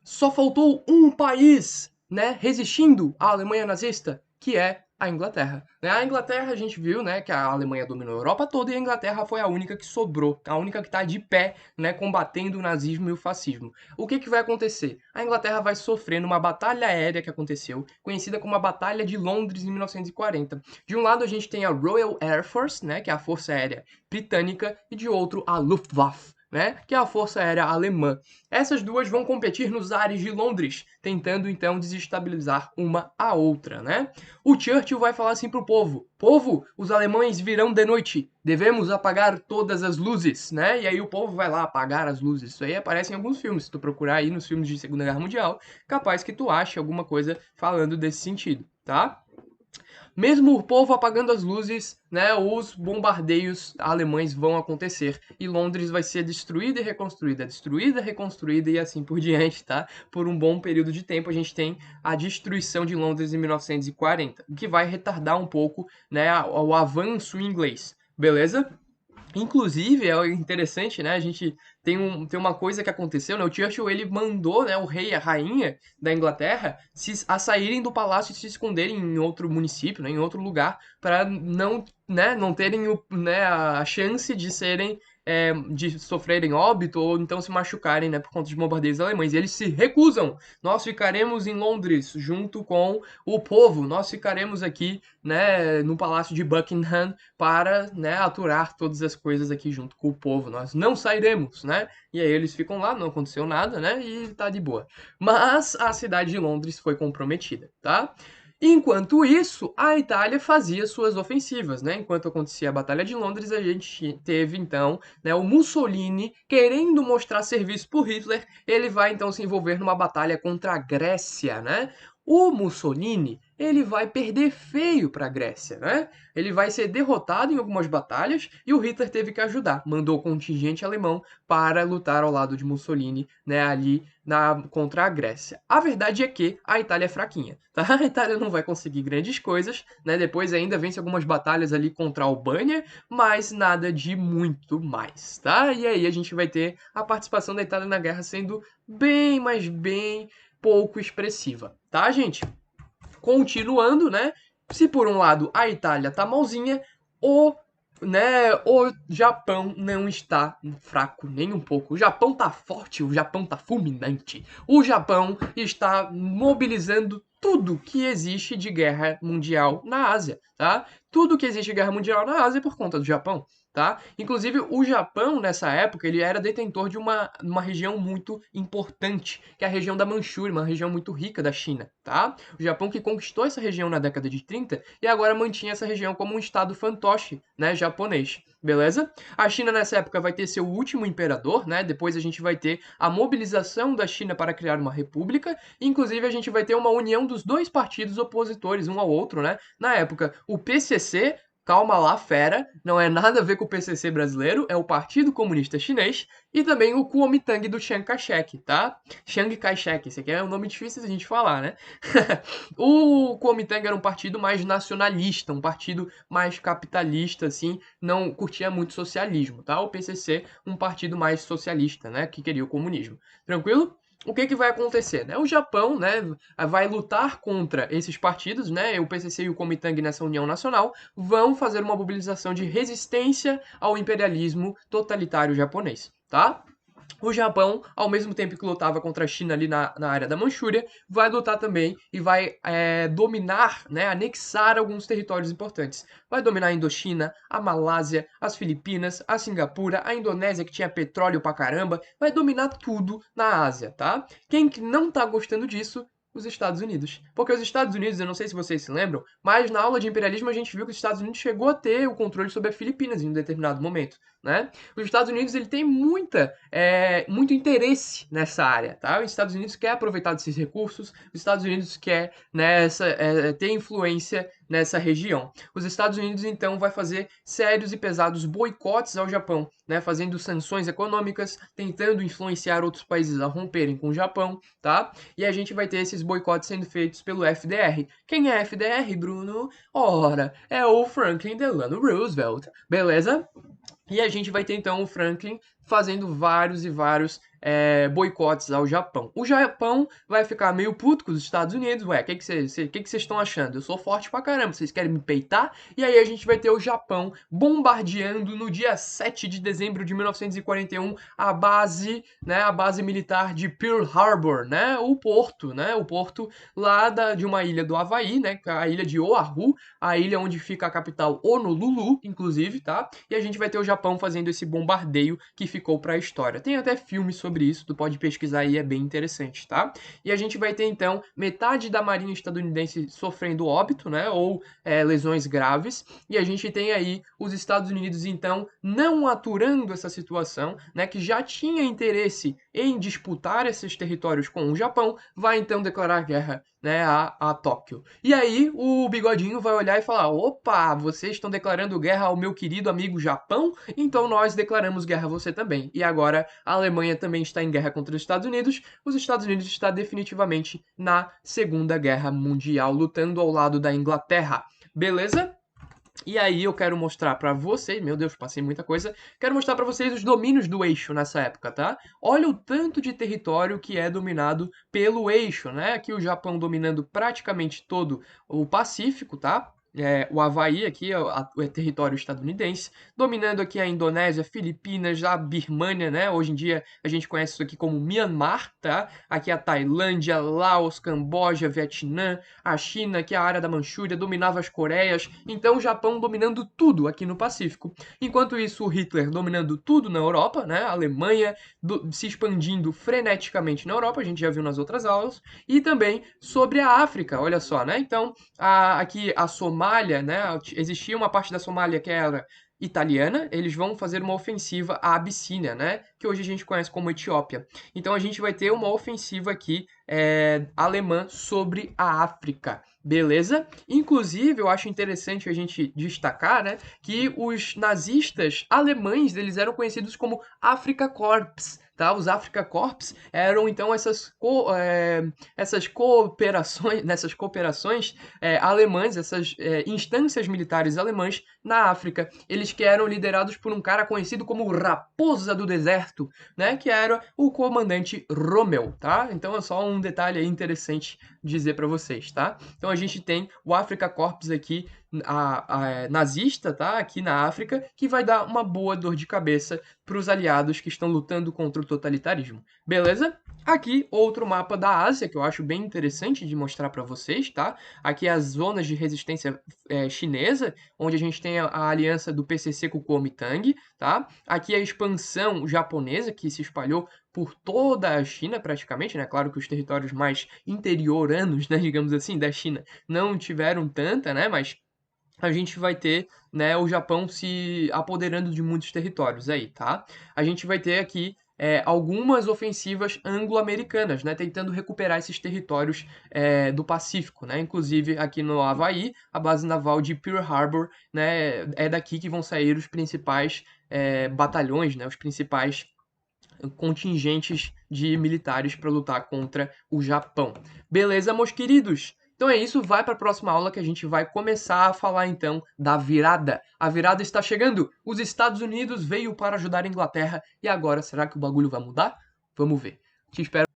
só faltou um país, né, resistindo à Alemanha nazista, que é a Inglaterra. Né? A Inglaterra, a gente viu, né, que a Alemanha dominou a Europa toda e a Inglaterra foi a única que sobrou, a única que está de pé, né, combatendo o nazismo e o fascismo. O que, que vai acontecer? A Inglaterra vai sofrer numa batalha aérea que aconteceu, conhecida como a Batalha de Londres em 1940. De um lado a gente tem a Royal Air Force, né, que é a Força Aérea Britânica, e de outro a Luftwaffe, né, que é a Força Aérea Alemã. Essas duas vão competir nos ares de Londres, tentando então desestabilizar uma a outra, né? O Churchill vai falar assim pro povo: povo, os alemães virão de noite, devemos apagar todas as luzes, né? E aí o povo vai lá apagar as luzes. Isso aí aparece em alguns filmes, se tu procurar aí nos filmes de Segunda Guerra Mundial, capaz que tu ache alguma coisa falando desse sentido, tá? Mesmo o povo apagando as luzes, né, os bombardeios alemães vão acontecer e Londres vai ser destruída, reconstruída e assim por diante, tá? Por um bom período de tempo a gente tem a destruição de Londres em 1940, o que vai retardar um pouco, né, o avanço inglês, beleza? Inclusive, é interessante, né? A gente tem uma coisa que aconteceu, né? O Churchill, ele mandou, né, o rei e a rainha da Inglaterra a saírem do palácio e se esconderem em outro município, né, em outro lugar, para não, né, não terem né, a chance de serem de sofrerem óbito ou então se machucarem, né, por conta de bombardeios alemães. E eles se recusam. Nós ficaremos em Londres junto com o povo. Nós ficaremos aqui, né, no palácio de Buckingham para, né, aturar todas as coisas aqui junto com o povo. Nós não sairemos, né? E aí eles ficam lá, não aconteceu nada, né? E tá de boa. Mas a cidade de Londres foi comprometida, tá? Enquanto isso, a Itália fazia suas ofensivas, né? Enquanto acontecia a Batalha de Londres, a gente teve então, né, o Mussolini querendo mostrar serviço por Hitler, ele vai então se envolver numa batalha contra a Grécia, né? O Mussolini, ele vai perder feio para a Grécia, né? Ele vai ser derrotado em algumas batalhas e o Hitler teve que ajudar. Mandou contingente alemão para lutar ao lado de Mussolini, né, ali contra a Grécia. A verdade é que a Itália é fraquinha, tá? A Itália não vai conseguir grandes coisas, né? Depois ainda vence algumas batalhas ali contra a Albânia, mas nada de muito mais, tá? E aí a gente vai ter a participação da Itália na guerra sendo bem, mas bem pouco expressiva, tá, gente? Continuando, né? Se por um lado a Itália tá malzinha, o, o Japão não está fraco nem um pouco. O Japão tá forte, o Japão tá fulminante. O Japão está mobilizando tudo que existe de guerra mundial na Ásia, tá? Tudo que existe de guerra mundial na Ásia é por conta do Japão, tá? Inclusive, o Japão, nessa época, ele era detentor de uma região muito importante, que é a região da Manchúria, uma região muito rica da China, tá? O Japão que conquistou essa região na década de 30 e agora mantinha essa região como um estado fantoche, né, japonês. Beleza? A China nessa época vai ter seu último imperador, né? Depois a gente vai ter a mobilização da China para criar uma república. Inclusive a gente vai ter uma união dos dois partidos opositores um ao outro, né? Na época, o PCC, calma lá, fera, não é nada a ver com o PCC brasileiro, é o Partido Comunista Chinês, e também o Kuomintang do Chiang Kai-shek, tá? Chiang Kai-shek, esse aqui é um nome difícil de a gente falar, né? O Kuomintang era um partido mais nacionalista, um partido mais capitalista, assim, não curtia muito socialismo, tá? O PCC, um partido mais socialista, né? Que queria o comunismo. Tranquilo? O que, que vai acontecer? Né? O Japão, né, vai lutar contra esses partidos, né? O PCC e o Kuomintang nessa união nacional vão fazer uma mobilização de resistência ao imperialismo totalitário japonês, tá? O Japão, ao mesmo tempo que lutava contra a China ali na área da Manchúria, vai lutar também e vai dominar, né, anexar alguns territórios importantes. Vai dominar a Indochina, a Malásia, as Filipinas, a Singapura, a Indonésia, que tinha petróleo pra caramba, vai dominar tudo na Ásia, tá? Quem que não tá gostando disso? Os Estados Unidos. Porque os Estados Unidos, eu não sei se vocês se lembram, mas na aula de imperialismo a gente viu que os Estados Unidos chegou a ter o controle sobre as Filipinas em um determinado momento, né? Os Estados Unidos ele tem muito interesse nessa área, tá? Os Estados Unidos quer aproveitar desses recursos, os Estados Unidos quer ter influência nessa região. Os Estados Unidos então vai fazer sérios e pesados boicotes ao Japão, né? Fazendo sanções econômicas, tentando influenciar outros países a romperem com o Japão, tá? E a gente vai ter esses boicotes sendo feitos pelo FDR. Quem é FDR, Bruno? Ora, é o Franklin Delano Roosevelt, beleza? E a gente vai ter então o Franklin fazendo vários e vários boicotes ao Japão. O Japão vai ficar meio puto com os Estados Unidos. Ué, o que vocês estão achando? Eu sou forte pra caramba, vocês querem me peitar? E aí a gente vai ter o Japão bombardeando no dia 7 de dezembro de 1941 a base militar de Pearl Harbor, né? O porto, né? O porto lá de uma ilha do Havaí, né? A ilha de Oahu, a ilha onde fica a capital Honolulu, inclusive, tá? E a gente vai ter o Japão fazendo esse bombardeio que ficou para a história. Tem até filmes sobre isso, tu pode pesquisar aí, é bem interessante, tá? E a gente vai ter então metade da marinha estadunidense sofrendo óbito, né? Ou lesões graves. E a gente tem aí os Estados Unidos então não aturando essa situação, né? Que já tinha interesse em disputar esses territórios com o Japão, vai então declarar guerra, né, a Tóquio. E aí o Bigodinho vai olhar e falar: opa, vocês estão declarando guerra ao meu querido amigo Japão? Então nós declaramos guerra a você também. E agora a Alemanha também está em guerra contra os Estados Unidos. Os Estados Unidos está definitivamente na Segunda Guerra Mundial, lutando ao lado da Inglaterra. Beleza? E aí eu quero mostrar pra vocês, meu Deus, passei muita coisa. Quero mostrar pra vocês os domínios do eixo nessa época, tá? Olha o tanto de território que é dominado pelo eixo, né? Aqui o Japão dominando praticamente todo o Pacífico, tá? O Havaí aqui é território estadunidense, dominando aqui a Indonésia, Filipinas, a Birmânia, né? Hoje em dia a gente conhece isso aqui como Myanmar, tá? Aqui a Tailândia, Laos, Camboja, Vietnã, a China, que é a área da Manchúria, dominava as Coreias, então o Japão dominando tudo aqui no Pacífico. Enquanto isso, o Hitler dominando tudo na Europa, né? A Alemanha se expandindo freneticamente na Europa, a gente já viu nas outras aulas, e também sobre a África, olha só, né? Então, aqui a Somália, né? Existia uma parte da Somália que era italiana, eles vão fazer uma ofensiva à Abissínia, né? Que hoje a gente conhece como Etiópia. Então a gente vai ter uma ofensiva aqui alemã sobre a África. Beleza? Inclusive, eu acho interessante a gente destacar, né, que os nazistas alemães, eles eram conhecidos como Afrika Korps, tá? Os Afrika Korps eram então essas cooperações alemãs, essas instâncias militares alemãs na África. Eles que eram liderados por um cara conhecido como Raposa do Deserto, né? Que era o comandante Rommel, tá? Então é só um detalhe aí interessante dizer para vocês, tá? Então a gente tem o Afrika Korps aqui, nazista, tá? Aqui na África, que vai dar uma boa dor de cabeça para os aliados que estão lutando contra o totalitarismo. Beleza? Aqui, outro mapa da Ásia, que eu acho bem interessante de mostrar para vocês, tá? Aqui as zonas de resistência chinesa, onde a gente tem a aliança do PCC com o Kuomintang, tá? Aqui a expansão japonesa, que se espalhou por toda a China, praticamente, né? Claro que os territórios mais interioranos, né, digamos assim, da China, não tiveram tanta, né? Mas a gente vai ter, né, o Japão se apoderando de muitos territórios aí, tá? A gente vai ter aqui algumas ofensivas anglo-americanas, né, tentando recuperar esses territórios do Pacífico, né? Inclusive aqui no Havaí, a base naval de Pearl Harbor, né, é daqui que vão sair os principais batalhões, né, os principais contingentes de militares para lutar contra o Japão. Beleza, meus queridos? Então é isso, vai para a próxima aula que a gente vai começar a falar então da virada. A virada está chegando. Os Estados Unidos veio para ajudar a Inglaterra e agora será que o bagulho vai mudar? Vamos ver. Te espero